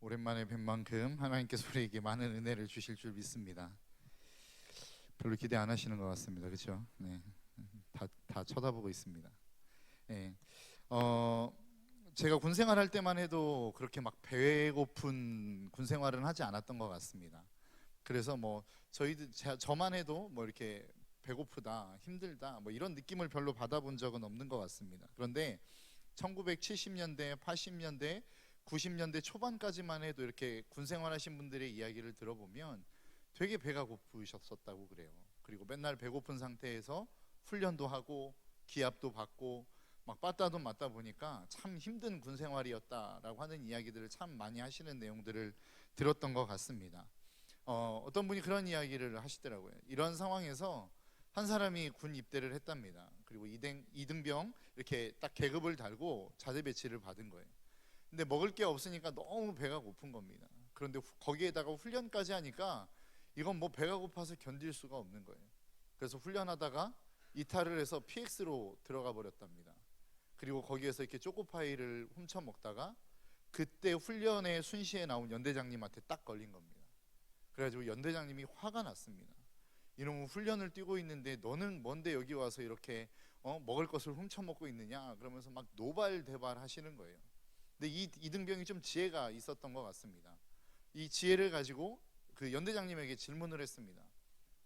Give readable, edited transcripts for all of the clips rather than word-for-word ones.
오랜만에 뵌 만큼 하나님께서 우리에게 많은 은혜를 주실 줄 믿습니다. 별로 기대 안 하시는 것 같습니다. 그렇죠? 네, 다 쳐다보고 있습니다. 네, 어, 제가 군 생활할 때만 해도 그렇게 막 배고픈 군 생활은 하지 않았던 것 같습니다. 그래서 뭐 저만 해도 뭐 이렇게 배고프다, 힘들다, 뭐 이런 느낌을 별로 받아본 적은 없는 것 같습니다. 그런데 1970년대, 80년대, 90년대 초반까지만 해도 이렇게 군 생활하신 분들의 이야기를 들어보면 되게 배가 고프셨었다고 그래요. 그리고 맨날 배고픈 상태에서 훈련도 하고 기합도 받고 막 빠따도 맞다 보니까 참 힘든 군 생활이었다라고 하는 이야기들을 참 많이 하시는 내용들을 들었던 것 같습니다. 어떤 분이 그런 이야기를 하시더라고요. 이런 상황에서 한 사람이 군 입대를 했답니다. 그리고 이등병 이렇게 딱 계급을 달고 자대 배치를 받은 거예요. 근데 먹을 게 없으니까 너무 배가 고픈 겁니다. 그런데 거기에다가 훈련까지 하니까 이건 뭐 배가 고파서 견딜 수가 없는 거예요. 그래서 훈련하다가 이탈을 해서 PX로 들어가 버렸답니다. 그리고 거기에서 이렇게 초코파이를 훔쳐 먹다가 그때 훈련의 순시에 나온 연대장님한테 딱 걸린 겁니다. 그래가지고 연대장님이 화가 났습니다. 이놈은 훈련을 뛰고 있는데 너는 뭔데 여기 와서 이렇게 먹을 것을 훔쳐 먹고 있느냐 그러면서 막 노발대발 하시는 거예요. 근데 이 이등병이 좀 지혜가 있었던 것 같습니다. 이 지혜를 가지고 그 연대장님에게 질문을 했습니다.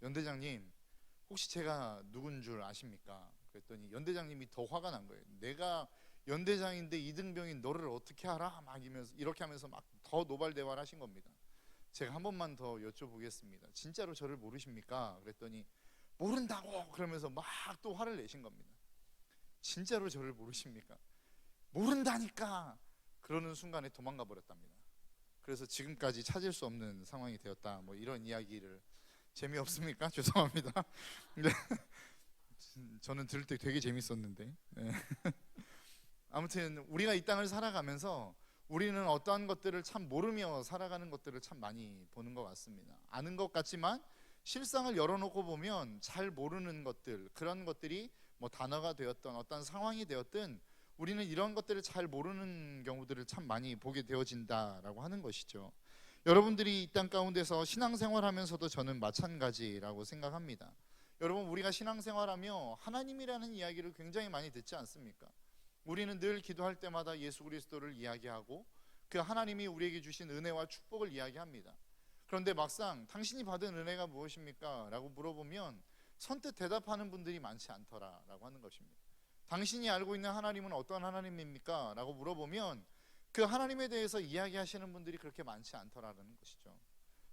연대장님, 혹시 제가 누군 줄 아십니까? 그랬더니 연대장님이 더 화가 난 거예요. 내가 연대장인데 이등병인 너를 어떻게 알아? 막 이렇게 하면서 막 더 노발대발 하신 겁니다. 제가 한 번만 더 여쭤보겠습니다. 진짜로 저를 모르십니까? 그랬더니 모른다고 그러면서 막 또 화를 내신 겁니다. 진짜로 저를 모르십니까? 모른다니까. 그러는 순간에 도망가 버렸답니다. 그래서 지금까지 찾을 수 없는 상황이 되었다. 뭐 이런 이야기를 재미없습니까? 죄송합니다. 네. 저는 들을 때 되게 재밌었는데. 네. 아무튼 우리가 이 땅을 살아가면서 우리는 어떠한 것들을 참 모르며 살아가는 것들을 참 많이 보는 것 같습니다. 아는 것 같지만 실상을 열어놓고 보면 잘 모르는 것들, 그런 것들이 뭐 단어가 되었던 어떤 상황이 되었든 우리는 이런 것들을 잘 모르는 경우들을 참 많이 보게 되어진다라고 하는 것이죠. 여러분들이 이 땅 가운데서 신앙생활하면서도 저는 마찬가지라고 생각합니다. 여러분, 우리가 신앙생활하며 하나님이라는 이야기를 굉장히 많이 듣지 않습니까? 우리는 늘 기도할 때마다 예수 그리스도를 이야기하고 그 하나님이 우리에게 주신 은혜와 축복을 이야기합니다. 그런데 막상 당신이 받은 은혜가 무엇입니까? 라고 물어보면 선뜻 대답하는 분들이 많지 않더라라고 하는 것입니다. 당신이 알고 있는 하나님은 어떤 하나님입니까? 라고 물어보면 그 하나님에 대해서 이야기하시는 분들이 그렇게 많지 않더라라는 것이죠.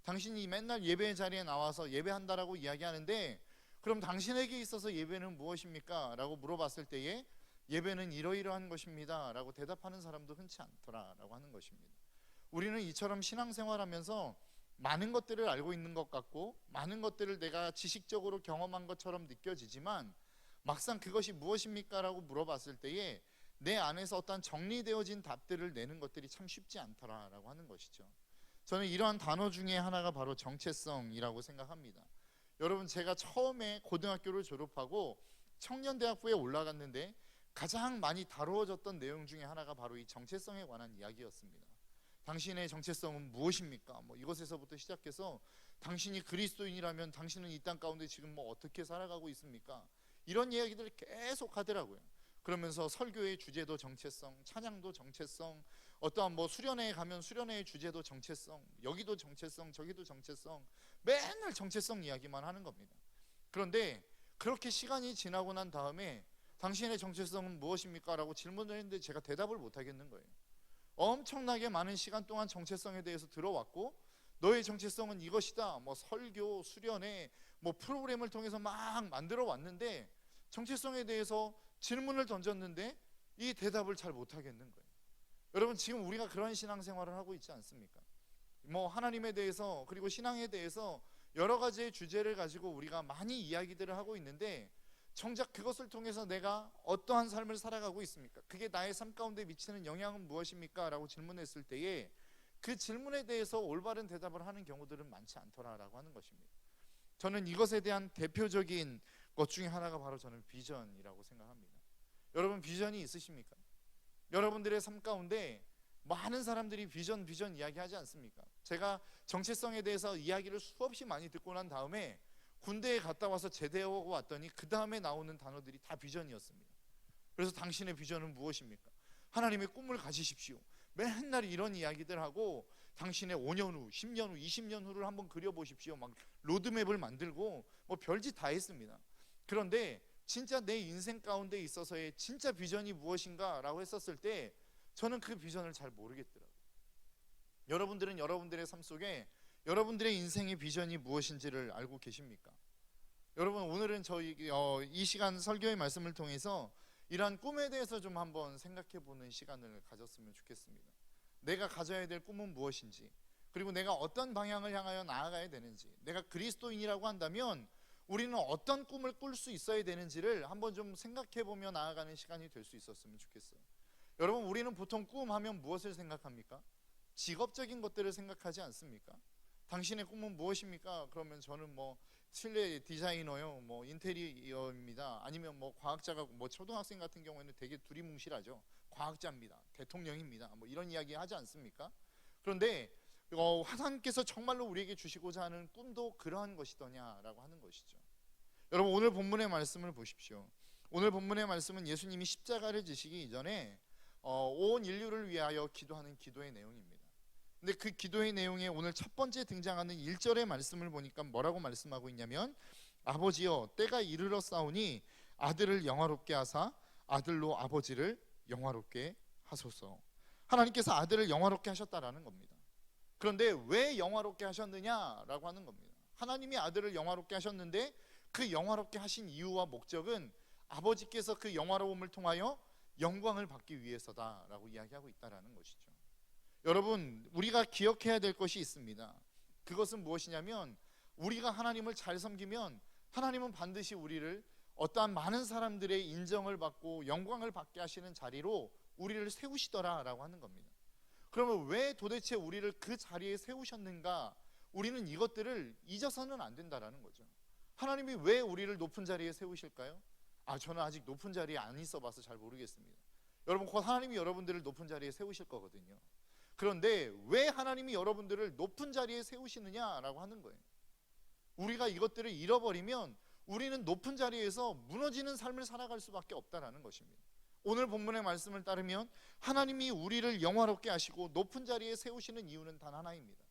당신이 맨날 예배 자리에 나와서 예배한다라고 이야기하는데 그럼 당신에게 있어서 예배는 무엇입니까? 라고 물어봤을 때에 예배는 이러이러한 것입니다 라고 대답하는 사람도 흔치 않더라라고 하는 것입니다. 우리는 이처럼 신앙생활하면서 많은 것들을 알고 있는 것 같고 많은 것들을 내가 지식적으로 경험한 것처럼 느껴지지만 막상 그것이 무엇입니까? 라고 물어봤을 때에 내 안에서 어떤 정리되어진 답들을 내는 것들이 참 쉽지 않더라라고 하는 것이죠. 저는 이러한 단어 중에 하나가 바로 정체성이라고 생각합니다. 여러분, 제가 처음에 고등학교를 졸업하고 청년대학부에 올라갔는데 가장 많이 다루어졌던 내용 중에 하나가 바로 이 정체성에 관한 이야기였습니다. 당신의 정체성은 무엇입니까? 뭐 이것에서부터 시작해서 당신이 그리스도인이라면 당신은 이 땅 가운데 지금 뭐 어떻게 살아가고 있습니까? 이런 이야기들을 계속 하더라고요. 그러면서 설교의 주제도 정체성, 찬양도 정체성, 어떠한 뭐 수련회에 가면 수련회의 주제도 정체성, 여기도 정체성, 저기도 정체성, 맨날 정체성 이야기만 하는 겁니다. 그런데 그렇게 시간이 지나고 난 다음에 당신의 정체성은 무엇입니까? 라고 질문을 했는데 제가 대답을 못 하겠는 거예요. 엄청나게 많은 시간 동안 정체성에 대해서 들어왔고 너의 정체성은 이것이다, 뭐 설교, 수련회, 뭐 프로그램을 통해서 막 만들어 왔는데 정체성에 대해서 질문을 던졌는데 이 대답을 잘 못하겠는 거예요. 여러분, 지금 우리가 그런 신앙생활을 하고 있지 않습니까? 뭐 하나님에 대해서 그리고 신앙에 대해서 여러 가지의 주제를 가지고 우리가 많이 이야기들을 하고 있는데 정작 그것을 통해서 내가 어떠한 삶을 살아가고 있습니까? 그게 나의 삶 가운데 미치는 영향은 무엇입니까? 라고 질문했을 때에 그 질문에 대해서 올바른 대답을 하는 경우들은 많지 않더라라고 하는 것입니다. 저는 이것에 대한 대표적인 것 중에 하나가 바로 저는 비전이라고 생각합니다. 여러분, 비전이 있으십니까? 여러분들의 삶 가운데 많은 사람들이 비전 이야기하지 않습니까? 제가 정체성에 대해서 이야기를 수없이 많이 듣고 난 다음에 군대에 갔다 와서 제대하고 왔더니 그 다음에 나오는 단어들이 다 비전이었습니다. 그래서 당신의 비전은 무엇입니까? 하나님의 꿈을 가지십시오. 맨날 이런 이야기들 하고 당신의 5년 후, 10년 후, 20년 후를 한번 그려보십시오. 막 로드맵을 만들고 뭐 별짓 다 했습니다. 그런데 진짜 내 인생 가운데 있어서의 진짜 비전이 무엇인가 라고 했었을 때 저는 그 비전을 잘 모르겠더라고요. 여러분들은 여러분들의 삶 속에 여러분들의 인생의 비전이 무엇인지를 알고 계십니까? 여러분, 오늘은 저희 이 시간 설교의 말씀을 통해서 이러한 꿈에 대해서 좀 한번 생각해 보는 시간을 가졌으면 좋겠습니다. 내가 가져야 될 꿈은 무엇인지, 그리고 내가 어떤 방향을 향하여 나아가야 되는지, 내가 그리스도인이라고 한다면 우리는 어떤 꿈을 꿀 수 있어야 되는지를 한번 좀 생각해 보며 나아가는 시간이 될 수 있었으면 좋겠어요. 여러분, 우리는 보통 꿈 하면 무엇을 생각합니까? 직업적인 것들을 생각하지 않습니까? 당신의 꿈은 무엇입니까? 그러면 저는 뭐 실내 디자이너요, 뭐 인테리어입니다. 아니면 뭐 과학자가, 뭐 초등학생 같은 경우에는 되게 두리뭉실하죠. 과학자입니다. 대통령입니다. 뭐 이런 이야기 하지 않습니까? 그런데 하나님께서 정말로 우리에게 주시고자 하는 꿈도 그러한 것이더냐라고 하는 것이죠. 여러분, 오늘 본문의 말씀을 보십시오. 오늘 본문의 말씀은 예수님이 십자가를 지시기 이전에 온 인류를 위하여 기도하는 기도의 내용입니다. 근데 그 기도의 내용에 오늘 첫 번째 등장하는 1절의 말씀을 보니까 뭐라고 말씀하고 있냐면, 아버지여 때가 이르러 싸우니 아들을 영화롭게 하사 아들로 아버지를 영화롭게 하소서. 하나님께서 아들을 영화롭게 하셨다라는 겁니다. 그런데 왜 영화롭게 하셨느냐라고 하는 겁니다. 하나님이 아들을 영화롭게 하셨는데 그 영화롭게 하신 이유와 목적은 아버지께서 그 영화로움을 통하여 영광을 받기 위해서다라고 이야기하고 있다라는 것이죠. 여러분, 우리가 기억해야 될 것이 있습니다. 그것은 무엇이냐면, 우리가 하나님을 잘 섬기면 하나님은 반드시 우리를 어떠한 많은 사람들의 인정을 받고 영광을 받게 하시는 자리로 우리를 세우시더라라고 하는 겁니다. 그러면 왜 도대체 우리를 그 자리에 세우셨는가? 우리는 이것들을 잊어서는 안 된다라는 거죠. 하나님이 왜 우리를 높은 자리에 세우실까요? 저는 아직 높은 자리에 안 있어 봐서 잘 모르겠습니다. 여러분, 곧 하나님이 여러분들을 높은 자리에 세우실 거거든요. 그런데 왜 하나님이 여러분들을 높은 자리에 세우시느냐라고 하는 거예요. 우리가 이것들을 잃어버리면 우리는 높은 자리에서 무너지는 삶을 살아갈 수밖에 없다라는 것입니다. 오늘 본문의 말씀을 따르면 하나님이 우리를 영화롭게 하시고 높은 자리에 세우시는 이유는 단 하나입니다.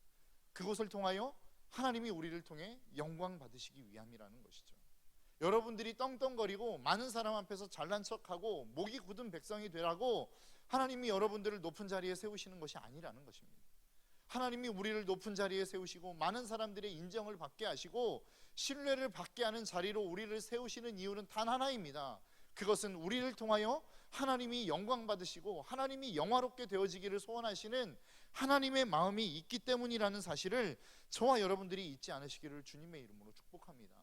그것을 통하여 하나님이 우리를 통해 영광 받으시기 위함이라는 것이죠. 여러분들이 떵떵거리고 많은 사람 앞에서 잘난 척하고 목이 굳은 백성이 되라고 하나님이 여러분들을 높은 자리에 세우시는 것이 아니라는 것입니다. 하나님이 우리를 높은 자리에 세우시고 많은 사람들의 인정을 받게 하시고 신뢰를 받게 하는 자리로 우리를 세우시는 이유는 단 하나입니다. 그것은 우리를 통하여 하나님이 영광 받으시고 하나님이 영화롭게 되어지기를 소원하시는 하나님의 마음이 있기 때문이라는 사실을 저와 여러분들이 잊지 않으시기를 주님의 이름으로 축복합니다.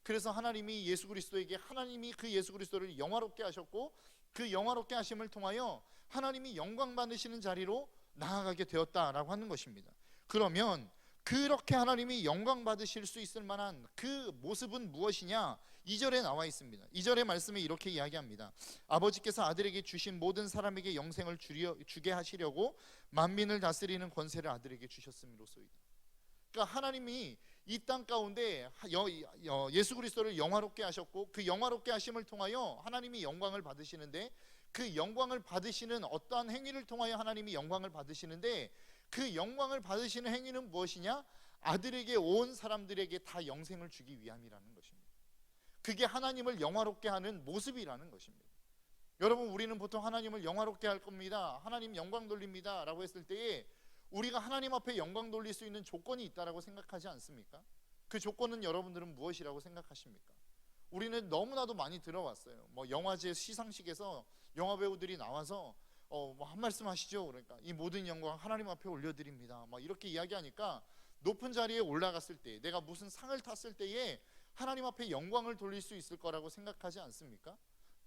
그래서 하나님이 예수 그리스도에게, 하나님이 그 예수 그리스도를 영화롭게 하셨고 그 영화롭게 하심을 통하여 하나님이 영광 받으시는 자리로 나아가게 되었다라고 하는 것입니다. 그러면 그렇게 하나님이 영광 받으실 수 있을 만한 그 모습은 무엇이냐? 2절에 나와 있습니다. 2절의 말씀에 이렇게 이야기합니다. 아버지께서 아들에게 주신 모든 사람에게 영생을 주게 하시려고 만민을 다스리는 권세를 아들에게 주셨음이로소이다. 그러니까 하나님이 이 땅 가운데 예수 그리스도를 영화롭게 하셨고 그 영화롭게 하심을 통하여 하나님이 영광을 받으시는데, 그 영광을 받으시는 어떠한 행위를 통하여 하나님이 영광을 받으시는데, 그 영광을 받으시는 행위는 무엇이냐? 아들에게 온 사람들에게 다 영생을 주기 위함이라는 것입니다. 그게 하나님을 영화롭게 하는 모습이라는 것입니다. 여러분, 우리는 보통 하나님을 영화롭게 할 겁니다, 하나님 영광 돌립니다 라고 했을 때에 우리가 하나님 앞에 영광 돌릴 수 있는 조건이 있다라고 생각하지 않습니까? 그 조건은 여러분들은 무엇이라고 생각하십니까? 우리는 너무나도 많이 들어왔어요. 뭐 영화제 시상식에서 영화 배우들이 나와서 한 말씀 하시죠. 그러니까 이 모든 영광 하나님 앞에 올려드립니다. 막 이렇게 이야기하니까 높은 자리에 올라갔을 때, 내가 무슨 상을 탔을 때에 하나님 앞에 영광을 돌릴 수 있을 거라고 생각하지 않습니까?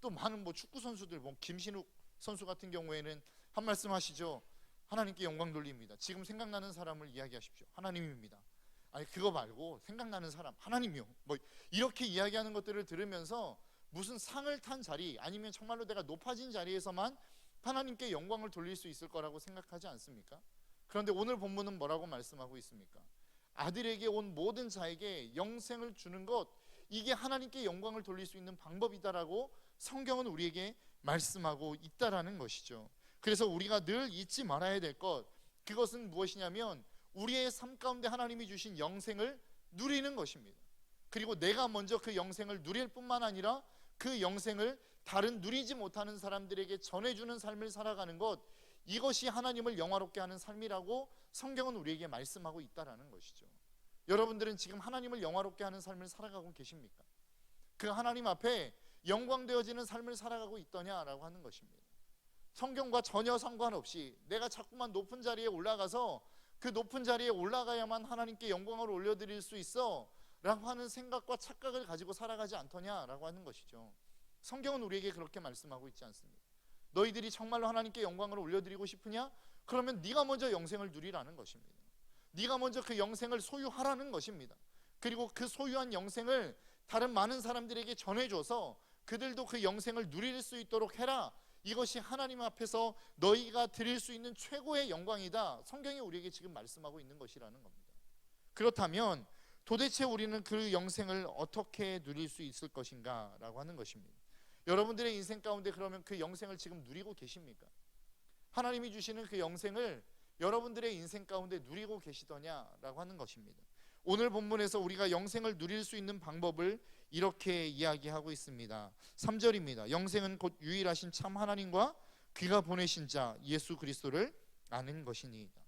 또 많은 뭐 축구 선수들, 뭐 김신욱 선수 같은 경우에는 한 말씀 하시죠. 하나님께 영광 돌립니다. 지금 생각나는 사람을 이야기하십시오. 하나님입니다. 아니, 그거 말고 생각나는 사람, 하나님이요. 뭐 이렇게 이야기하는 것들을 들으면서 무슨 상을 탄 자리, 아니면 정말로 내가 높아진 자리에서만 하나님께 영광을 돌릴 수 있을 거라고 생각하지 않습니까? 그런데 오늘 본문은 뭐라고 말씀하고 있습니까? 아들에게 온 모든 자에게 영생을 주는 것, 이게 하나님께 영광을 돌릴 수 있는 방법이다라고 성경은 우리에게 말씀하고 있다라는 것이죠. 그래서 우리가 늘 잊지 말아야 될 것, 그것은 무엇이냐면 우리의 삶 가운데 하나님이 주신 영생을 누리는 것입니다. 그리고 내가 먼저 그 영생을 누릴 뿐만 아니라 그 영생을 다른 누리지 못하는 사람들에게 전해주는 삶을 살아가는 것, 이것이 하나님을 영화롭게 하는 삶이라고 성경은 우리에게 말씀하고 있다라는 것이죠. 여러분들은 지금 하나님을 영화롭게 하는 삶을 살아가고 계십니까? 그 하나님 앞에 영광되어지는 삶을 살아가고 있더냐라고 하는 것입니다. 성경과 전혀 상관없이 내가 자꾸만 높은 자리에 올라가서 그 높은 자리에 올라가야만 하나님께 영광을 올려드릴 수 있어 라고 하는 생각과 착각을 가지고 살아가지 않더냐라고 하는 것이죠. 성경은 우리에게 그렇게 말씀하고 있지 않습니다. 너희들이 정말로 하나님께 영광을 올려드리고 싶으냐? 그러면 네가 먼저 영생을 누리라는 것입니다. 네가 먼저 그 영생을 소유하라는 것입니다. 그리고 그 소유한 영생을 다른 많은 사람들에게 전해줘서 그들도 그 영생을 누릴 수 있도록 해라. 이것이 하나님 앞에서 너희가 드릴 수 있는 최고의 영광이다. 성경이 우리에게 지금 말씀하고 있는 것이라는 겁니다. 그렇다면 도대체 우리는 그 영생을 어떻게 누릴 수 있을 것인가 라고 하는 것입니다. 여러분들의 인생 가운데 그러면 그 영생을 지금 누리고 계십니까? 하나님이 주시는 그 영생을 여러분들의 인생 가운데 누리고 계시더냐라고 하는 것입니다. 오늘 본문에서 우리가 영생을 누릴 수 있는 방법을 이렇게 이야기하고 있습니다. 3절입니다. 영생은 곧 유일하신 참 하나님과 그가 보내신 자 예수 그리스도를 아는 것이니이다.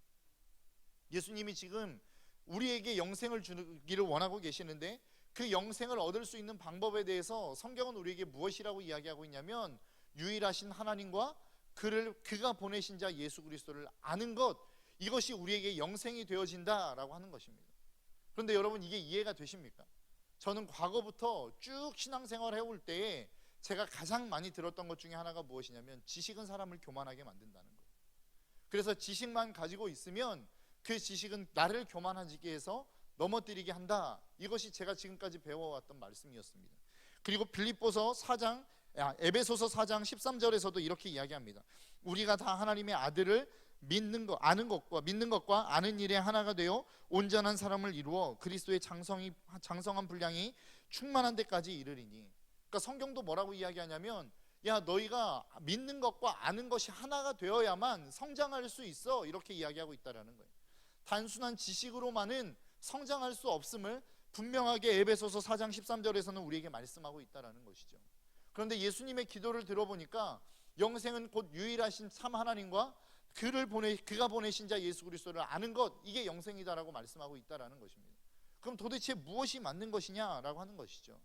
예수님이 지금 우리에게 영생을 주기를 원하고 계시는데 그 영생을 얻을 수 있는 방법에 대해서 성경은 우리에게 무엇이라고 이야기하고 있냐면 유일하신 하나님과 그가 보내신 자 예수 그리스도를 아는 것, 이것이 우리에게 영생이 되어진다라고 하는 것입니다. 그런데 여러분, 이게 이해가 되십니까? 저는 과거부터 쭉 신앙생활 해올 때에 제가 가장 많이 들었던 것 중에 하나가 무엇이냐면 지식은 사람을 교만하게 만든다는 거예요. 그래서 지식만 가지고 있으면 그 지식은 나를 교만하게 해서 넘어뜨리게 한다. 이것이 제가 지금까지 배워왔던 말씀이었습니다. 그리고 에베소서 4장 13절에서도 이렇게 이야기합니다. 우리가 다 하나님의 아들을 아는 것과 아는 일에 하나가 되어 온전한 사람을 이루어 그리스도의 장성한 분량이 충만한 데까지 이르리니. 그러니까 성경도 뭐라고 이야기하냐면 너희가 믿는 것과 아는 것이 하나가 되어야만 성장할 수 있어, 이렇게 이야기하고 있다라는 거예요. 단순한 지식으로만은 성장할 수 없음을 분명하게 에베소서 4장 13절에서는 우리에게 말씀하고 있다라는 것이죠. 그런데 예수님의 기도를 들어보니까 영생은 곧 유일하신 참 하나님과 그가 보내신 자 예수 그리스도를 아는 것, 이게 영생이다라고 말씀하고 있다라는 것입니다. 그럼 도대체 무엇이 맞는 것이냐라고 하는 것이죠.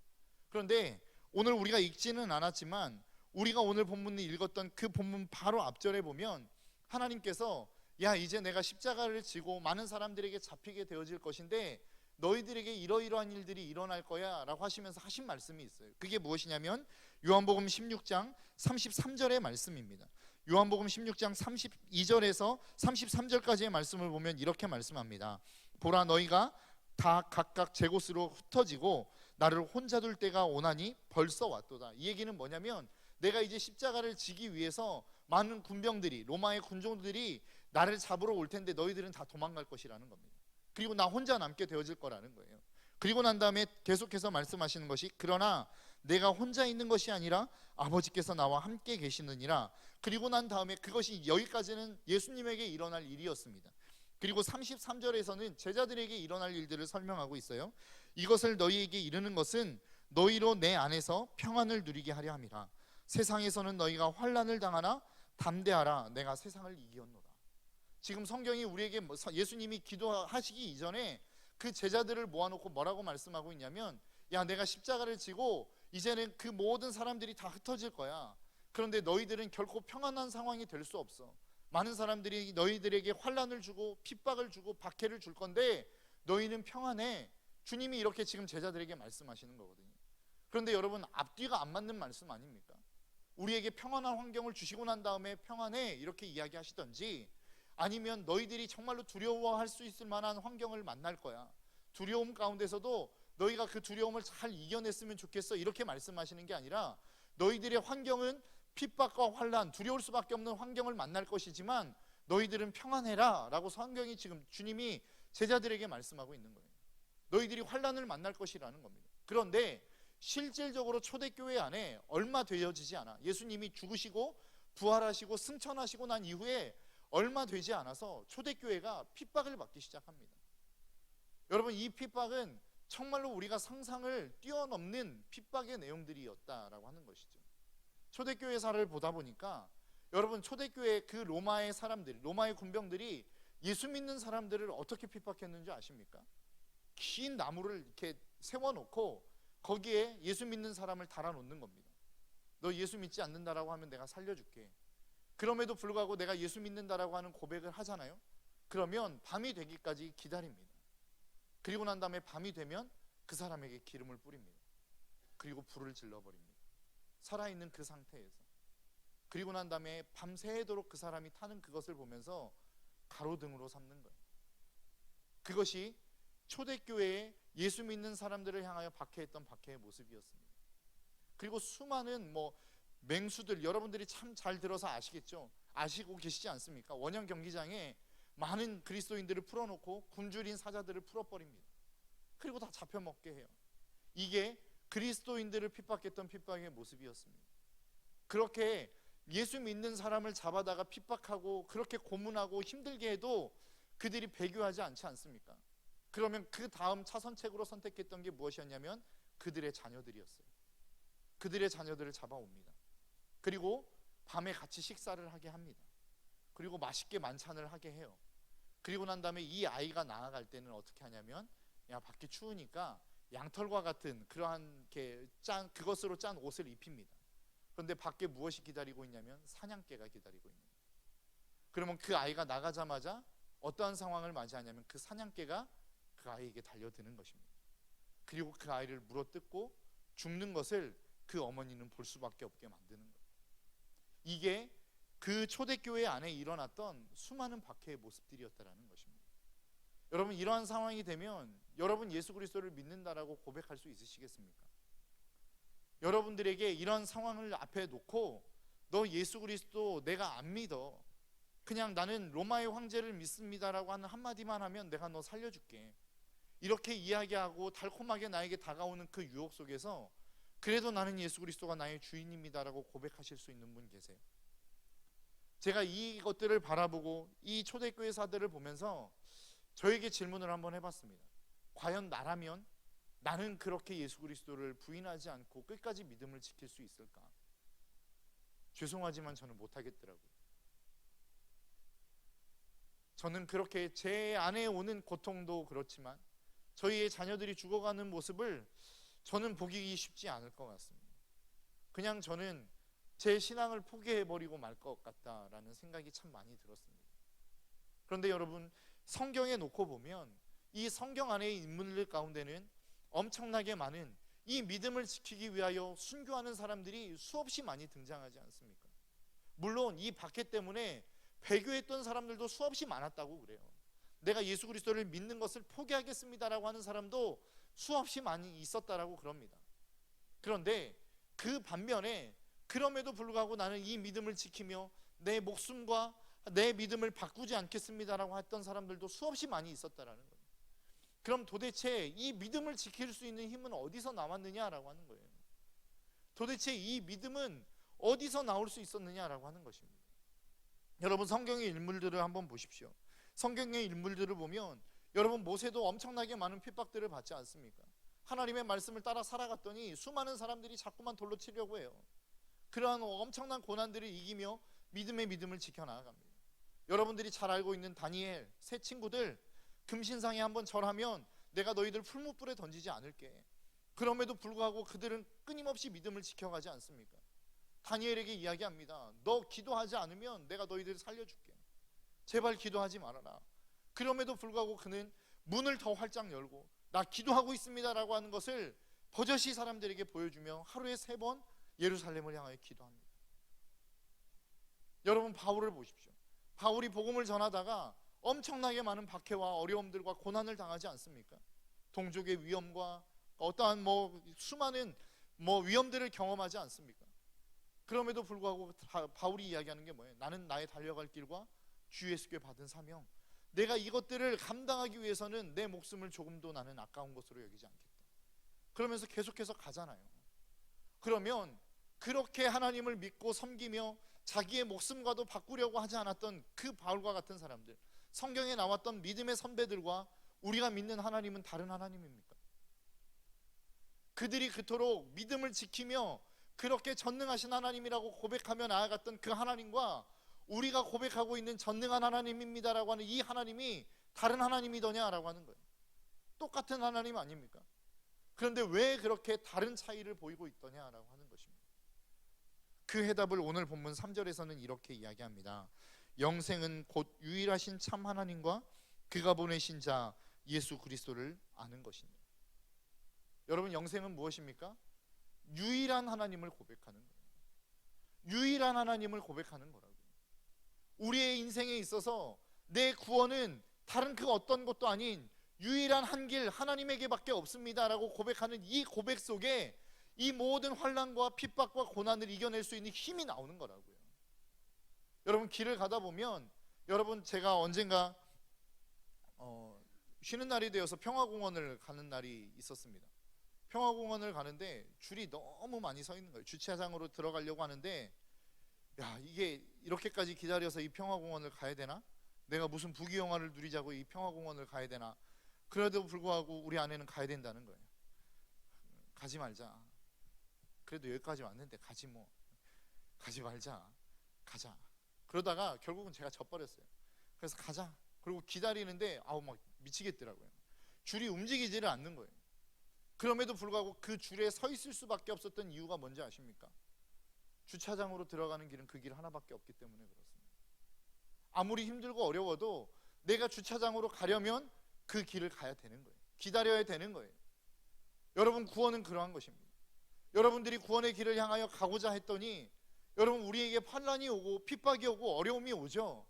그런데 오늘 우리가 읽지는 않았지만 우리가 오늘 본문을 읽었던 그 본문 바로 앞절에 보면 하나님께서 이제 내가 십자가를 지고 많은 사람들에게 잡히게 되어질 것인데 너희들에게 이러이러한 일들이 일어날 거야 라고 하시면서 하신 말씀이 있어요. 그게 무엇이냐면 요한복음 16장 33절의 말씀입니다. 요한복음 16장 32절에서 33절까지의 말씀을 보면 이렇게 말씀합니다. 보라, 너희가 다 각각 제 곳으로 흩어지고 나를 혼자 둘 때가 오나니 벌써 왔도다. 이 얘기는 뭐냐면 내가 이제 십자가를 지기 위해서 많은 군병들이, 로마의 군종들이 나를 잡으러 올 텐데 너희들은 다 도망갈 것이라는 겁니다. 그리고 나 혼자 남게 되어질 거라는 거예요. 그리고 난 다음에 계속해서 말씀하시는 것이 그러나 내가 혼자 있는 것이 아니라 아버지께서 나와 함께 계시느니라. 그리고 난 다음에 그것이 여기까지는 예수님에게 일어날 일이었습니다. 그리고 33절에서는 제자들에게 일어날 일들을 설명하고 있어요. 이것을 너희에게 이르는 것은 너희로 내 안에서 평안을 누리게 하려 함이라. 세상에서는 너희가 환난을 당하나 담대하라, 내가 세상을 이기었노라. 지금 성경이 우리에게 예수님이 기도하시기 이전에 그 제자들을 모아놓고 뭐라고 말씀하고 있냐면 내가 십자가를 지고 이제는 그 모든 사람들이 다 흩어질 거야. 그런데 너희들은 결코 평안한 상황이 될 수 없어. 많은 사람들이 너희들에게 환난을 주고 핍박을 주고 박해를 줄 건데 너희는 평안해. 주님이 이렇게 지금 제자들에게 말씀하시는 거거든요. 그런데 여러분, 앞뒤가 안 맞는 말씀 아닙니까? 우리에게 평안한 환경을 주시고 난 다음에 평안해 이렇게 이야기하시던지, 아니면 너희들이 정말로 두려워할 수 있을 만한 환경을 만날 거야. 두려움 가운데서도 너희가 그 두려움을 잘 이겨냈으면 좋겠어, 이렇게 말씀하시는 게 아니라 너희들의 환경은 핍박과 환난, 두려울 수밖에 없는 환경을 만날 것이지만 너희들은 평안해라 라고 성경이 지금 주님이 제자들에게 말씀하고 있는 거예요. 너희들이 환난을 만날 것이라는 겁니다. 그런데 실질적으로 초대교회 안에 얼마 되어지지 않아, 예수님이 죽으시고 부활하시고 승천하시고 난 이후에 얼마 되지 않아서 초대교회가 핍박을 받기 시작합니다. 여러분, 이 핍박은 정말로 우리가 상상을 뛰어넘는 핍박의 내용들이었다라고 하는 것이죠. 초대교회사를 보다 보니까 여러분, 초대교회 그 로마의 사람들, 로마의 군병들이 예수 믿는 사람들을 어떻게 핍박했는지 아십니까? 긴 나무를 이렇게 세워놓고 거기에 예수 믿는 사람을 달아놓는 겁니다. 너 예수 믿지 않는다라고 하면 내가 살려줄게. 그럼에도 불구하고 내가 예수 믿는다라고 하는 고백을 하잖아요. 그러면 밤이 되기까지 기다립니다. 그리고 난 다음에 밤이 되면 그 사람에게 기름을 뿌립니다. 그리고 불을 질러버립니다. 살아있는 그 상태에서. 그리고 난 다음에 밤새도록 그 사람이 타는 그것을 보면서 가로등으로 삼는 거예요. 그것이 초대교회에 예수 믿는 사람들을 향하여 박해했던 박해의 모습이었습니다. 그리고 수많은 맹수들, 여러분들이 참 잘 들어서 아시겠죠? 아시고 계시지 않습니까? 원형 경기장에 많은 그리스도인들을 풀어놓고 굶주린 사자들을 풀어버립니다. 그리고 다 잡혀먹게 해요. 이게 그리스도인들을 핍박했던 핍박의 모습이었습니다. 그렇게 예수 믿는 사람을 잡아다가 핍박하고 그렇게 고문하고 힘들게 해도 그들이 배교하지 않지 않습니까? 그러면 그 다음 차선책으로 선택했던 게 무엇이었냐면 그들의 자녀들이었어요. 그들의 자녀들을 잡아옵니다. 그리고 밤에 같이 식사를 하게 합니다. 그리고 맛있게 만찬을 하게 해요. 그리고 난 다음에 이 아이가 나아갈 때는 어떻게 하냐면, 야, 밖에 추우니까 양털과 같은 그러한 그것으로 짠 옷을 입힙니다. 그런데 밖에 무엇이 기다리고 있냐면 사냥개가 기다리고 있는 거예요. 그러면 그 아이가 나가자마자 어떠한 상황을 맞이하냐면 그 사냥개가 그 아이에게 달려드는 것입니다. 그리고 그 아이를 물어뜯고 죽는 것을 그 어머니는 볼 수밖에 없게 만드는 거예요. 이게 그 초대교회 안에 일어났던 수많은 박해의 모습들이었다라는 것입니다. 여러분, 이러한 상황이 되면 여러분 예수 그리스도를 믿는다라고 고백할 수 있으시겠습니까? 여러분들에게 이런 상황을 앞에 놓고 너 예수 그리스도 내가 안 믿어, 그냥 나는 로마의 황제를 믿습니다라고 하는 한마디만 하면 내가 너 살려줄게, 이렇게 이야기하고 달콤하게 나에게 다가오는 그 유혹 속에서 그래도 나는 예수 그리스도가 나의 주인입니다라고 고백하실 수 있는 분 계세요? 제가 이것들을 바라보고 이 초대교회사들을 보면서 저에게 질문을 한번 해봤습니다. 과연 나라면 나는 그렇게 예수 그리스도를 부인하지 않고 끝까지 믿음을 지킬 수 있을까? 죄송하지만 저는 못하겠더라고요. 저는 그렇게 제 안에 오는 고통도 그렇지만 저희의 자녀들이 죽어가는 모습을 저는 보기 쉽지 않을 것 같습니다. 그냥 저는 제 신앙을 포기해버리고 말 것 같다라는 생각이 참 많이 들었습니다. 그런데 여러분, 성경에 놓고 보면 이 성경 안의 인물들 가운데는 엄청나게 많은 이 믿음을 지키기 위하여 순교하는 사람들이 수없이 많이 등장하지 않습니까? 물론 이 박해 때문에 배교했던 사람들도 수없이 많았다고 그래요. 내가 예수 그리스도를 믿는 것을 포기하겠습니다라고 하는 사람도 수없이 많이 있었다라고 그럽니다. 그런데 그 반면에 그럼에도 불구하고 나는 이 믿음을 지키며 내 목숨과 내 믿음을 바꾸지 않겠습니다라고 했던 사람들도 수없이 많이 있었다라는 거예요. 그럼 도대체 이 믿음을 지킬 수 있는 힘은 어디서 나왔느냐라고 하는 거예요. 도대체 이 믿음은 어디서 나올 수 있었느냐라고 하는 것입니다. 여러분, 성경의 인물들을 한번 보십시오. 성경의 인물들을 보면 여러분, 모세도 엄청나게 많은 핍박들을 받지 않습니까? 하나님의 말씀을 따라 살아갔더니 수많은 사람들이 자꾸만 돌로 치려고 해요. 그러한 엄청난 고난들을 이기며 믿음의 믿음을 지켜나갑니다. 여러분들이 잘 알고 있는 다니엘 세 친구들, 금신상에 한번 절하면 내가 너희들 풀무불에 던지지 않을게. 그럼에도 불구하고 그들은 끊임없이 믿음을 지켜가지 않습니까? 다니엘에게 이야기합니다. 너 기도하지 않으면 내가 너희들을 살려줄게. 제발 기도하지 말아라. 그럼에도 불구하고 그는 문을 더 활짝 열고 나 기도하고 있습니다라고 하는 것을 버젓이 사람들에게 보여주며 하루에 3번 예루살렘을 향하여 기도합니다. 여러분, 바울을 보십시오. 바울이 복음을 전하다가 엄청나게 많은 박해와 어려움들과 고난을 당하지 않습니까? 동족의 위험과 어떠한 수많은 위험들을 경험하지 않습니까? 그럼에도 불구하고 바울이 이야기하는 게 뭐예요? 나는 나의 달려갈 길과 주 예수께 받은 사명, 내가 이것들을 감당하기 위해서는 내 목숨을 조금도 나는 아까운 것으로 여기지 않겠다. 그러면서 계속해서 가잖아요. 그러면 그렇게 하나님을 믿고 섬기며 자기의 목숨과도 바꾸려고 하지 않았던 그 바울과 같은 사람들, 성경에 나왔던 믿음의 선배들과 우리가 믿는 하나님은 다른 하나님입니까? 그들이 그토록 믿음을 지키며 그렇게 전능하신 하나님이라고 고백하며 나아갔던 그 하나님과 우리가 고백하고 있는 전능한 하나님입니다라고 하는 이 하나님이 다른 하나님이더냐라고 하는 거예요. 똑같은 하나님 아닙니까? 그런데 왜 그렇게 다른 차이를 보이고 있더냐라고 하는 것입니다. 그 해답을 오늘 본문 3절에서는 이렇게 이야기합니다. 영생은 곧 유일하신 참 하나님과 그가 보내신 자 예수 그리스도를 아는 것입니다. 여러분, 영생은 무엇입니까? 유일한 하나님을 고백하는 거예요. 유일한 하나님을 고백하는 거라고요. 우리의 인생에 있어서 내 구원은 다른 그 어떤 것도 아닌 유일한 한 길 하나님에게밖에 없습니다라고 고백하는 이 고백 속에 이 모든 환난과 핍박과 고난을 이겨낼 수 있는 힘이 나오는 거라고요. 여러분, 길을 가다 보면, 여러분, 제가 언젠가 쉬는 날이 되어서 평화공원을 가는 날이 있었습니다. 평화공원을 가는데 줄이 너무 많이 서 있는 거예요. 주차장으로 들어가려고 하는데, 야, 이게 이렇게까지 기다려서 이 평화공원을 가야 되나? 내가 무슨 부귀영화를 누리자고 이 평화공원을 가야 되나? 그래도 불구하고 우리 아내는 가야 된다는 거예요. 가지 말자. 그래도 여기까지 왔는데 가지 뭐. 가지 말자. 가자. 그러다가 결국은 제가 져버렸어요. 그래서 가자. 그리고 기다리는데 막 미치겠더라고요. 줄이 움직이지를 않는 거예요. 그럼에도 불구하고 그 줄에 서 있을 수밖에 없었던 이유가 뭔지 아십니까? 주차장으로 들어가는 길은 그 길 하나밖에 없기 때문에 그렇습니다. 아무리 힘들고 어려워도 내가 주차장으로 가려면 그 길을 가야 되는 거예요. 기다려야 되는 거예요. 여러분, 구원은 그러한 것입니다. 여러분들이 구원의 길을 향하여 가고자 했더니 여러분, 우리에게 환난이 오고 핍박이 오고 어려움이 오죠.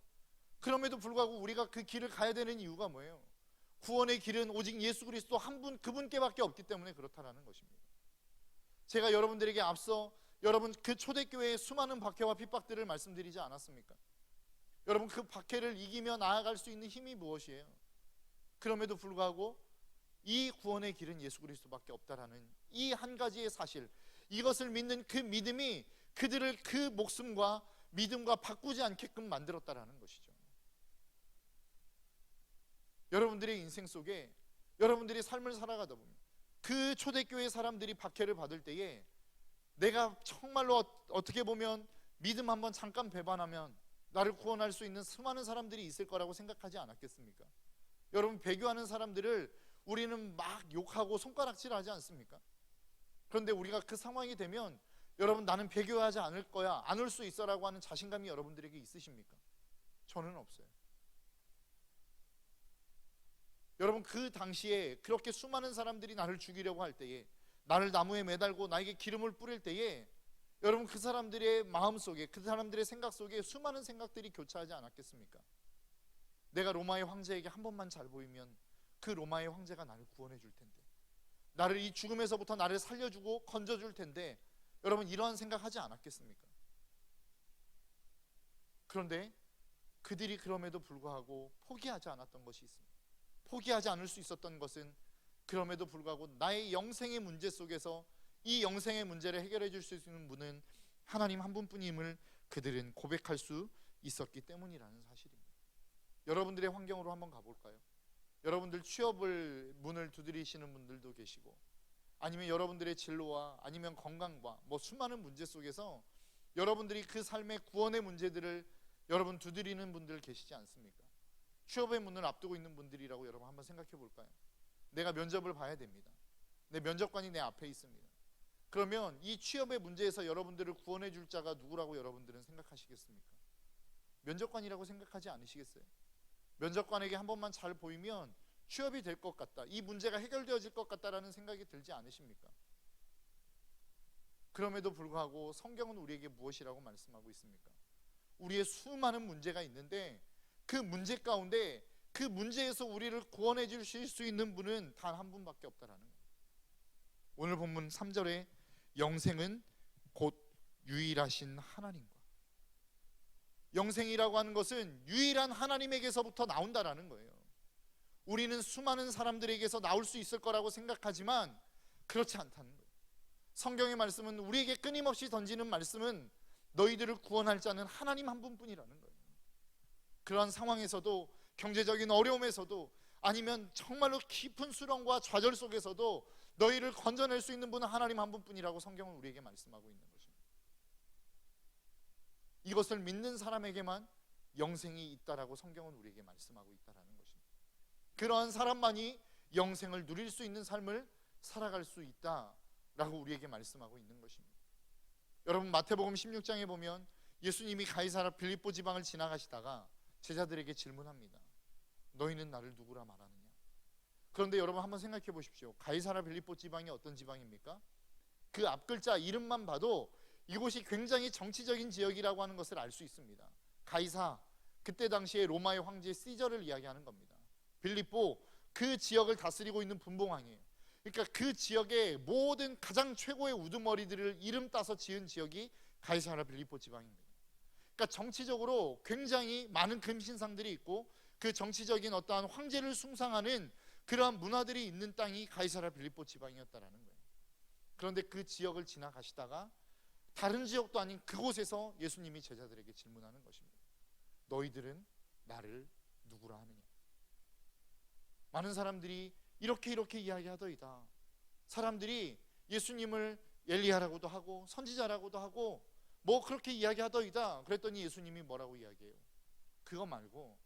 그럼에도 불구하고 우리가 그 길을 가야 되는 이유가 뭐예요? 구원의 길은 오직 예수 그리스도 한 분, 그분께밖에 없기 때문에 그렇다라는 것입니다. 제가 여러분들에게 앞서 여러분 그 초대교회의 수많은 박해와 핍박들을 말씀드리지 않았습니까? 여러분, 그 박해를 이기며 나아갈 수 있는 힘이 무엇이에요? 그럼에도 불구하고 이 구원의 길은 예수 그리스도밖에 없다라는 이 한 가지의 사실, 이것을 믿는 그 믿음이 그들을 그 목숨과 믿음과 바꾸지 않게끔 만들었다라는 것이죠. 여러분들의 인생 속에 여러분들이 삶을 살아가다 보면 그 초대교회 사람들이 박해를 받을 때에 내가 정말로 어떻게 보면 믿음 한번 잠깐 배반하면 나를 구원할 수 있는 수많은 사람들이 있을 거라고 생각하지 않았겠습니까? 여러분, 배교하는 사람들을 우리는 막 욕하고 손가락질하지 않습니까? 그런데 우리가 그 상황이 되면 여러분, 나는 배교하지 않을 거야, 안 올 수 있어라고 하는 자신감이 여러분들에게 있으십니까? 저는 없어요. 여러분, 그 당시에 그렇게 수많은 사람들이 나를 죽이려고 할 때에, 나를 나무에 매달고 나에게 기름을 뿌릴 때에 여러분, 그 사람들의 마음속에, 그 사람들의 생각 속에 수많은 생각들이 교차하지 않았겠습니까? 내가 로마의 황제에게 한 번만 잘 보이면 그 로마의 황제가 나를 구원해 줄 텐데, 나를 이 죽음에서부터 나를 살려주고 건져줄 텐데, 여러분, 이러한 생각하지 않았겠습니까? 그런데 그들이 그럼에도 불구하고 포기하지 않았던 것이 있습니다. 포기하지 않을 수 있었던 것은 그럼에도 불구하고 나의 영생의 문제 속에서 이 영생의 문제를 해결해 줄 수 있는 분은 하나님 한 분뿐임을 그들은 고백할 수 있었기 때문이라는 사실입니다. 여러분들의 환경으로 한번 가볼까요? 여러분들 취업을 문을 두드리시는 분들도 계시고, 아니면 여러분들의 진로와 아니면 건강과 수많은 문제 속에서 여러분들이 그 삶의 구원의 문제들을 여러분 두드리는 분들 계시지 않습니까? 취업의 문을 앞두고 있는 분들이라고 여러분 한번 생각해 볼까요? 내가 면접을 봐야 됩니다. 내 면접관이 내 앞에 있습니다. 그러면 이 취업의 문제에서 여러분들을 구원해 줄 자가 누구라고 여러분들은 생각하시겠습니까? 면접관이라고 생각하지 않으시겠어요? 면접관에게 한 번만 잘 보이면 취업이 될 것 같다, 이 문제가 해결되어질 것 같다라는 생각이 들지 않으십니까? 그럼에도 불구하고 성경은 우리에게 무엇이라고 말씀하고 있습니까? 우리의 수많은 문제가 있는데 그 문제 가운데 그 문제에서 우리를 구원해 주실 수 있는 분은 단 한 분밖에 없다라는 거예요. 오늘 본문 3절에 영생은 곧 유일하신 하나님과. 영생이라고 하는 것은 유일한 하나님에게서부터 나온다라는 거예요. 우리는 수많은 사람들에게서 나올 수 있을 거라고 생각하지만 그렇지 않다는 거예요. 성경의 말씀은, 우리에게 끊임없이 던지는 말씀은 너희들을 구원할 자는 하나님 한 분뿐이라는 거예요. 그러한 상황에서도, 경제적인 어려움에서도, 아니면 정말로 깊은 수렁과 좌절 속에서도 너희를 건져낼 수 있는 분은 하나님 한 분뿐이라고 성경은 우리에게 말씀하고 있는 것입니다. 이것을 믿는 사람에게만 영생이 있다라고 성경은 우리에게 말씀하고 있다라는 것입니다. 그러한 사람만이 영생을 누릴 수 있는 삶을 살아갈 수 있다라고 우리에게 말씀하고 있는 것입니다. 여러분, 마태복음 16장에 보면 예수님이 가이사라 빌립보 지방을 지나가시다가 제자들에게 질문합니다. 너희는 나를 누구라 말하느냐? 그런데 여러분 한번 생각해 보십시오. 가이사라 빌립보 지방이 어떤 지방입니까? 그 앞글자 이름만 봐도 이곳이 굉장히 정치적인 지역이라고 하는 것을 알 수 있습니다. 가이사, 그때 당시에 로마의 황제 시저를 이야기하는 겁니다. 빌립보, 그 지역을 다스리고 있는 분봉왕이에요. 그러니까 그 지역의 모든 가장 최고의 우두머리들을 이름 따서 지은 지역이 가이사라 빌립보 지방입니다. 그러니까 정치적으로 굉장히 많은 금신상들이 있고 그 정치적인 어떠한 황제를 숭상하는 그러한 문화들이 있는 땅이 가이사라 빌립보 지방이었다라는 거예요. 그런데 그 지역을 지나가시다가 다른 지역도 아닌 그곳에서 예수님이 제자들에게 질문하는 것입니다. 너희들은 나를 누구라 하느냐? 많은 사람들이 이렇게 이야기하더이다. 사람들이 예수님을 엘리야라고도 하고 선지자라고도 하고 뭐 그렇게 이야기하더이다. 그랬더니 예수님이 뭐라고 이야기해요? 그거 말고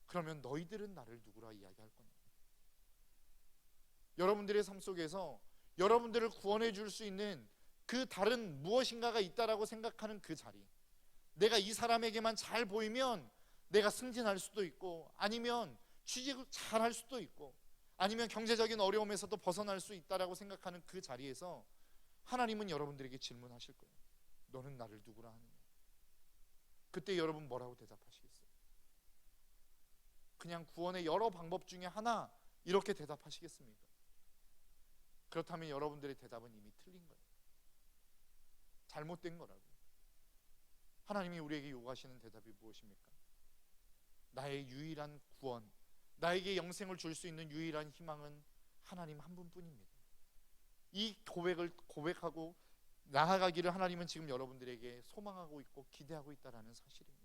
그러면 너희들은 나를 누구라 이야기할 거냐? 여러분들의 삶 속에서 여러분들을 구원해 줄 수 있는 그 다른 무엇인가가 있다라고 생각하는 그 자리, 내가 이 사람에게만 잘 보이면 내가 승진할 수도 있고, 아니면 취직을 잘 할 수도 있고, 아니면 경제적인 어려움에서도 벗어날 수 있다라고 생각하는 그 자리에서 하나님은 여러분들에게 질문하실 거예요. 너는 나를 누구라 하느냐? 그때 여러분 뭐라고 대답하시겠어요? 그냥 구원의 여러 방법 중에 하나, 이렇게 대답하시겠습니까? 그렇다면 여러분들의 대답은 이미 틀린 거예요. 잘못된 거라고. 하나님이 우리에게 요구하시는 대답이 무엇입니까? 나의 유일한 구원, 나에게 영생을 줄 수 있는 유일한 희망은 하나님 한 분뿐입니다. 이 고백을 고백하고 나아가기를 하나님은 지금 여러분들에게 소망하고 있고 기대하고 있다는 사실입니다.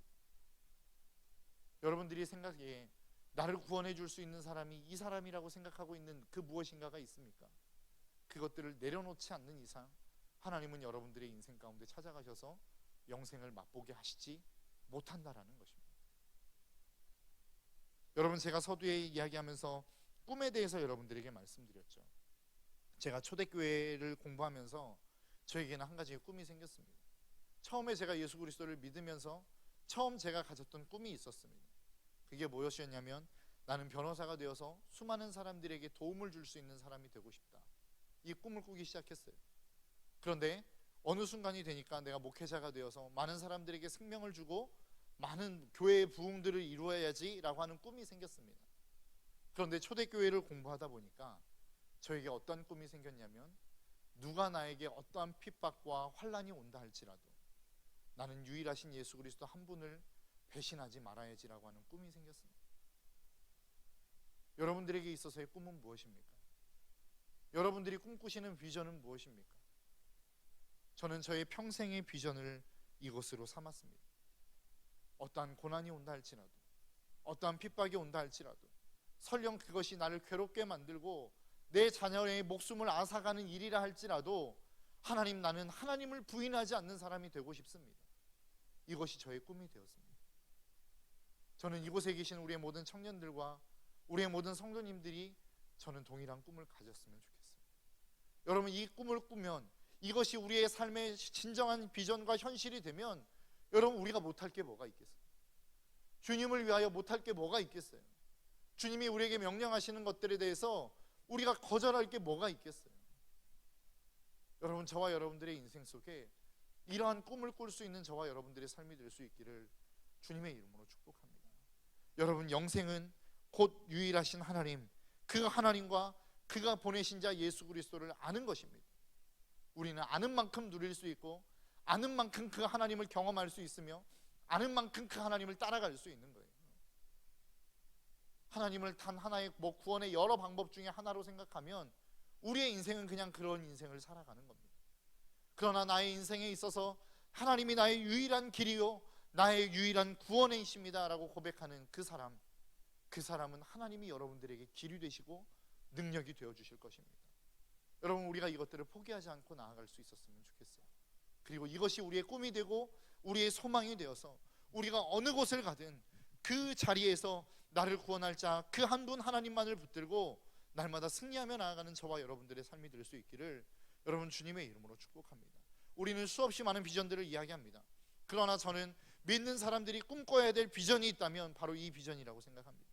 여러분들이 생각에 나를 구원해 줄 수 있는 사람이 이 사람이라고 생각하고 있는 그 무엇인가가 있습니까? 그것들을 내려놓지 않는 이상 하나님은 여러분들의 인생 가운데 찾아가셔서 영생을 맛보게 하시지 못한다라는 것입니다. 여러분, 제가 서두에 이야기하면서 꿈에 대해서 여러분들에게 말씀드렸죠. 제가 초대교회를 공부하면서 저에게는 한 가지의 꿈이 생겼습니다. 처음에 제가 예수 그리스도를 믿으면서 처음 제가 가졌던 꿈이 있었습니다. 그게 무엇이었냐면, 나는 변호사가 되어서 수많은 사람들에게 도움을 줄 수 있는 사람이 되고 싶다. 이 꿈을 꾸기 시작했어요. 그런데 어느 순간이 되니까 내가 목회자가 되어서 많은 사람들에게 생명을 주고 많은 교회의 부흥들을 이루어야지라고 하는 꿈이 생겼습니다. 그런데 초대교회를 공부하다 보니까 저에게 어떤 꿈이 생겼냐면, 누가 나에게 어떠한 핍박과 환난이 온다 할지라도 나는 유일하신 예수 그리스도 한 분을 배신하지 말아야지라고 하는 꿈이 생겼습니다. 여러분들에게 있어서의 꿈은 무엇입니까? 여러분들이 꿈꾸시는 비전은 무엇입니까? 저는 저의 평생의 비전을 이것으로 삼았습니다. 어떠한 고난이 온다 할지라도, 어떠한 핍박이 온다 할지라도, 설령 그것이 나를 괴롭게 만들고 내 자녀의 목숨을 앗아가는 일이라 할지라도 하나님, 나는 하나님을 부인하지 않는 사람이 되고 싶습니다. 이것이 저의 꿈이 되었습니다. 저는 이곳에 계신 우리의 모든 청년들과 우리의 모든 성도님들이 저는 동일한 꿈을 가졌으면 좋겠어요. 여러분, 이 꿈을 꾸면, 이것이 우리의 삶의 진정한 비전과 현실이 되면, 여러분, 우리가 못할 게 뭐가 있겠어요? 주님을 위하여 못할 게 뭐가 있겠어요? 주님이 우리에게 명령하시는 것들에 대해서 우리가 거절할 게 뭐가 있겠어요? 여러분, 저와 여러분들의 인생 속에 이러한 꿈을 꿀 수 있는 저와 여러분들의 삶이 될 수 있기를 주님의 이름으로 축복합니다. 여러분, 영생은 곧 유일하신 하나님, 그 하나님과 그가 보내신 자 예수 그리스도를 아는 것입니다. 우리는 아는 만큼 누릴 수 있고 아는 만큼 그 하나님을 경험할 수 있으며 아는 만큼 그 하나님을 따라갈 수 있는 거예요. 하나님을 단 하나의 구원의 여러 방법 중에 하나로 생각하면 우리의 인생은 그냥 그런 인생을 살아가는 겁니다. 그러나 나의 인생에 있어서 하나님이 나의 유일한 길이요 나의 유일한 구원이십니다 라고 고백하는 그 사람은 하나님이 여러분들에게 길이 되시고 능력이 되어 주실 것입니다. 여러분, 우리가 이것들을 포기하지 않고 나아갈 수 있었으면 좋겠어요. 그리고 이것이 우리의 꿈이 되고 우리의 소망이 되어서 우리가 어느 곳을 가든 그 자리에서 나를 구원할 자 그 한 분 하나님만을 붙들고 날마다 승리하며 나아가는 저와 여러분들의 삶이 될 수 있기를 여러분 주님의 이름으로 축복합니다. 우리는 수없이 많은 비전들을 이야기합니다. 그러나 저는 믿는 사람들이 꿈꿔야 될 비전이 있다면 바로 이 비전이라고 생각합니다.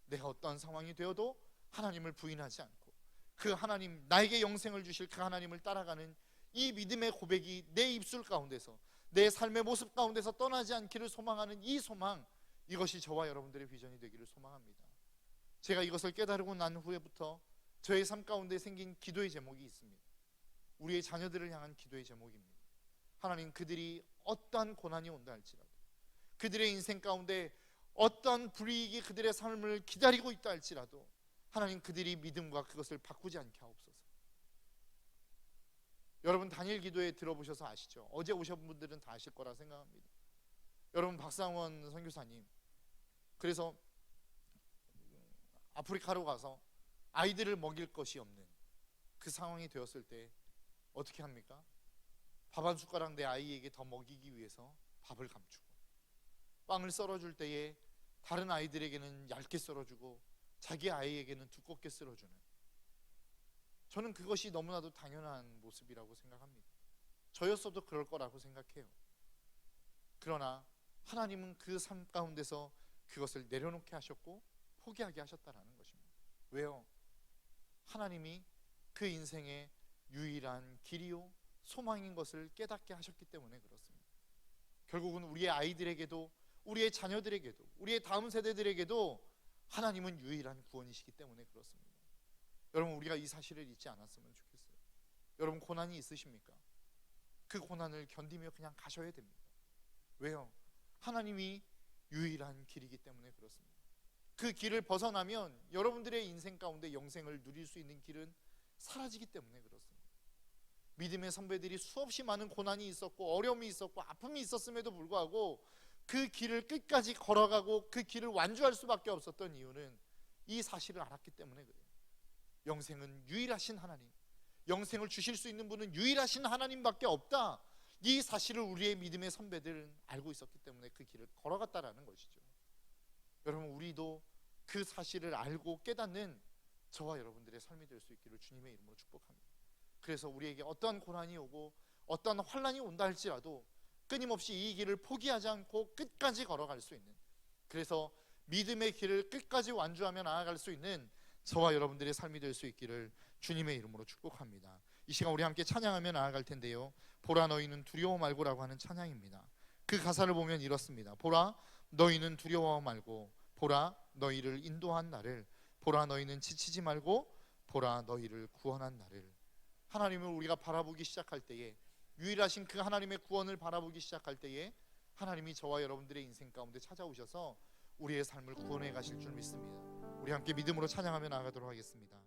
내가 어떠한 상황이 되어도 하나님을 부인하지 않고 그 하나님, 나에게 영생을 주실 그 하나님을 따라가는 이 믿음의 고백이 내 입술 가운데서 내 삶의 모습 가운데서 떠나지 않기를 소망하는 이 소망, 이것이 저와 여러분들의 비전이 되기를 소망합니다. 제가 이것을 깨달고 난 후에부터 저의 삶 가운데 생긴 기도의 제목이 있습니다. 우리의 자녀들을 향한 기도의 제목입니다. 하나님, 그들이 어떠한 고난이 온다 할지라도, 그들의 인생 가운데 어떤 불이익이 그들의 삶을 기다리고 있다 할지라도 하나님, 그들이 믿음과 그것을 바꾸지 않게 하옵소서. 여러분, 다니엘 기도에 들어보셔서 아시죠? 어제 오신 분들은 다 아실 거라 생각합니다. 여러분, 박상원 선교사님, 그래서 아프리카로 가서 아이들을 먹일 것이 없는 그 상황이 되었을 때 어떻게 합니까? 밥 한 숟가락 내 아이에게 더 먹이기 위해서 밥을 감추고, 빵을 썰어줄 때에 다른 아이들에게는 얇게 썰어주고 자기 아이에게는 두껍게 썰어주는, 저는 그것이 너무나도 당연한 모습이라고 생각합니다. 저였어도 그럴 거라고 생각해요. 그러나 하나님은 그 삶 가운데서 그것을 내려놓게 하셨고 포기하게 하셨다라는 것입니다. 왜요? 하나님이 그 인생의 유일한 길이요 소망인 것을 깨닫게 하셨기 때문에 그렇습니다. 결국은 우리의 아이들에게도, 우리의 자녀들에게도, 우리의 다음 세대들에게도 하나님은 유일한 구원이시기 때문에 그렇습니다. 여러분, 우리가 이 사실을 잊지 않았으면 좋겠어요. 여러분, 고난이 있으십니까? 그 고난을 견디며 그냥 가셔야 됩니다. 왜요? 하나님이 유일한 길이기 때문에 그렇습니다. 그 길을 벗어나면 여러분들의 인생 가운데 영생을 누릴 수 있는 길은 사라지기 때문에 그렇습니다. 믿음의 선배들이 수없이 많은 고난이 있었고 어려움이 있었고 아픔이 있었음에도 불구하고 그 길을 끝까지 걸어가고 그 길을 완주할 수밖에 없었던 이유는 이 사실을 알았기 때문에 그래요. 영생은 유일하신 하나님, 영생을 주실 수 있는 분은 유일하신 하나님밖에 없다, 이 사실을 우리의 믿음의 선배들은 알고 있었기 때문에 그 길을 걸어갔다라는 것이죠. 여러분, 우리도 그 사실을 알고 깨닫는 저와 여러분들의 삶이 될 수 있기를 주님의 이름으로 축복합니다. 그래서 우리에게 어떠한 고난이 오고 어떠한 환난이 온다 할지라도 끊임없이 이 길을 포기하지 않고 끝까지 걸어갈 수 있는, 그래서 믿음의 길을 끝까지 완주하며 나아갈 수 있는 저와 여러분들의 삶이 될 수 있기를 주님의 이름으로 축복합니다. 이 시간 우리 함께 찬양하며 나아갈 텐데요, 보라 너희는 두려워 말고라고 하는 찬양입니다. 그 가사를 보면 이렇습니다. 보라 너희는 두려워 말고, 보라 너희를 인도한 나를, 보라 너희는 지치지 말고, 보라 너희를 구원한 나를. 하나님을 우리가 바라보기 시작할 때에, 유일하신 그 하나님의 구원을 바라보기 시작할 때에 하나님이 저와 여러분들의 인생 가운데 찾아오셔서 우리의 삶을 구원해 가실 줄 믿습니다. 우리 함께 믿음으로 찬양하며 나아가도록 하겠습니다.